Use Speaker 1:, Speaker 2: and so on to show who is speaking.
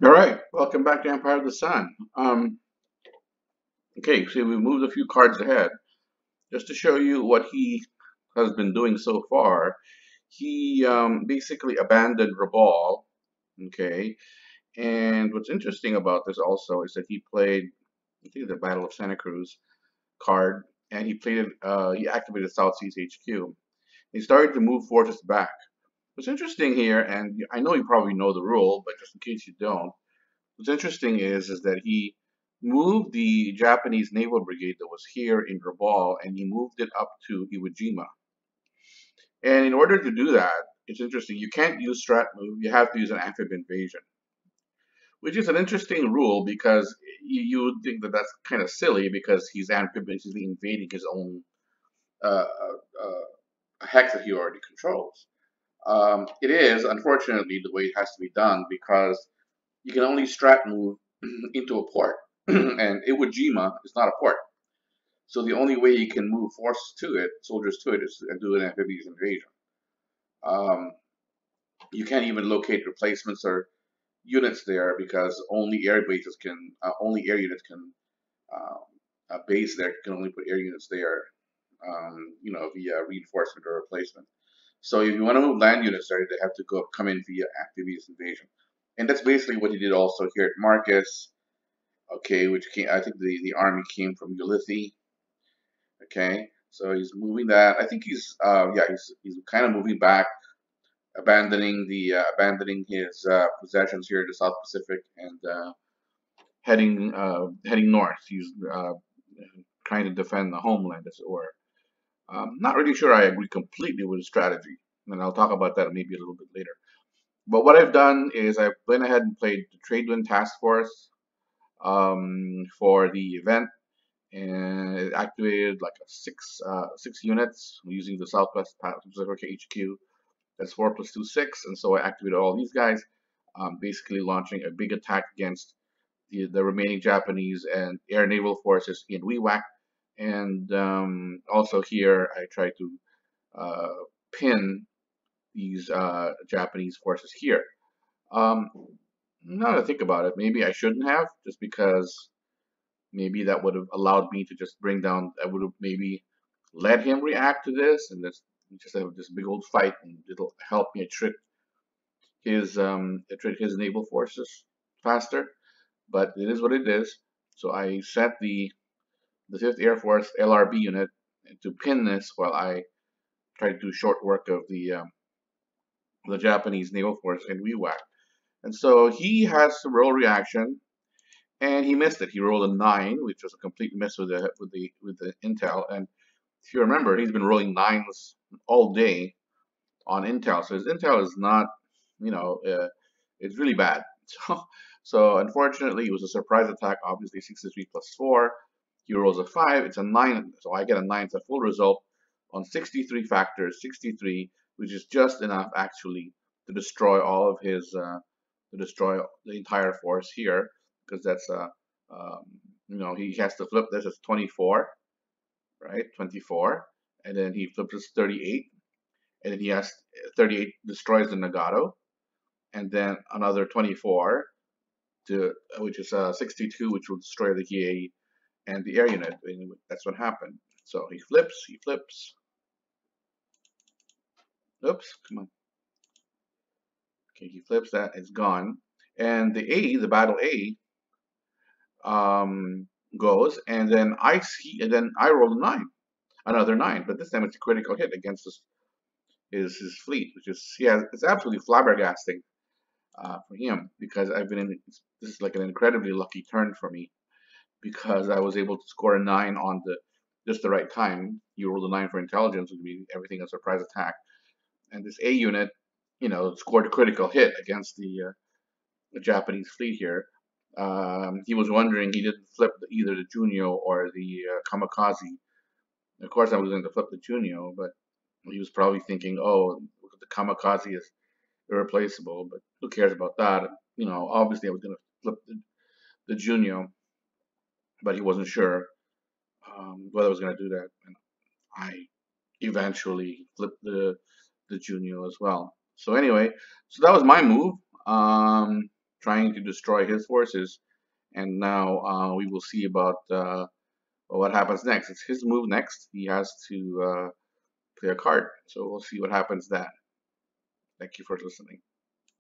Speaker 1: All right, welcome back to Empire of the Sun. Okay, so we moved a few cards ahead just to show you what he has been doing so far. He basically abandoned Rabal. Okay, and what's interesting about this also is that he played, I think, the Battle of Santa Cruz card, and he played it. He activated South Seas HQ. He started to move forces back. What's interesting here, and I know you probably know the rule, but just in case you don't. What's interesting is that he moved the Japanese naval brigade that was here in Rabaul and he moved it up to Iwo Jima. And in order to do that, it's interesting. You can't use strat move. You have to use an amphib invasion, which is an interesting rule because you would think that that's kind of silly because he's amphibiously invading his own uh, uh, hex that he already controls. It is, unfortunately, the way it has to be done because you can only strat move into a port, and Iwo Jima is not a port. So the only way you can move forces to it, soldiers to it, is to do an amphibious invasion. Um, you can't even locate replacements or units there because only air units can base there. Can only put air units there, via reinforcement or replacement. So if you want to move land units there, they have to come in via amphibious invasion, and that's basically what he did also here at Marcus. Okay, which came, I think the army came from Ulithi. Okay, so he's moving that. I think he's kind of moving back, abandoning his possessions here in the South Pacific and heading north. He's trying to defend the homeland, as it were. Not really sure I agree completely with his strategy, and I'll talk about that maybe a little bit later. But what I've done is I've went ahead and played the Trade Wind Task Force for the event, and it activated like six units using the Southwest Pacific HQ. That's 4+2 6, and so I activated all these guys, basically launching a big attack against the remaining Japanese and air naval forces in Wewak. And also here I tried to uh, pin these Japanese forces here. Um, Now that I think about it, maybe I shouldn't have, just because maybe that would have allowed me to just bring down. I would have maybe let him react to this, and just have this big old fight, and it'll help me trick his naval forces faster. But it is what it is. So I sent the Fifth Air Force LRB unit to pin this while I try to do short work of the Japanese naval force in Wewak. And so he has to roll reaction, and he missed it. He rolled a 9, which was a complete miss with the intel. And if you remember, he's been rolling 9s all day on intel, so his intel is not, it's really bad. So unfortunately, it was a surprise attack. Obviously, 63 plus 4. He rolls a 5. It's a 9, so I get a 9. It's a full result on 63 factors, 63, which is just enough actually to destroy all of his to destroy the entire force here, because that's he has to flip this as 24, right? 24, and then he flips as 38, and then he has 38 destroys the Nagato, and then another 24 which is 62, which will destroy the GA and the air unit. And that's what happened. So he flips. Oops, come on. Okay, he flips that. It's gone. And the battle A, goes, and then I roll a 9, another 9, but this time it's a critical hit against his fleet, which is it's absolutely flabbergasting for him, because this is like an incredibly lucky turn for me, because I was able to score a 9 on just the right time. You rolled a 9 for intelligence, would be everything a surprise attack, and this A unit, scored a critical hit against the Japanese fleet here. He was wondering, he didn't flip either the Junyo or the Kamikaze. Of course, I was going to flip the Junyo, but he was probably thinking, oh, the Kamikaze is irreplaceable, but who cares about that? Obviously I was going to flip the Junyo, but he wasn't sure whether I was going to do that. And I eventually flipped the Junyo as well. So anyway, so that was my move. trying to destroy his forces. And now we will see about what happens next. It's his move next. He has to play a card. So we'll see what happens then. Thank you for listening.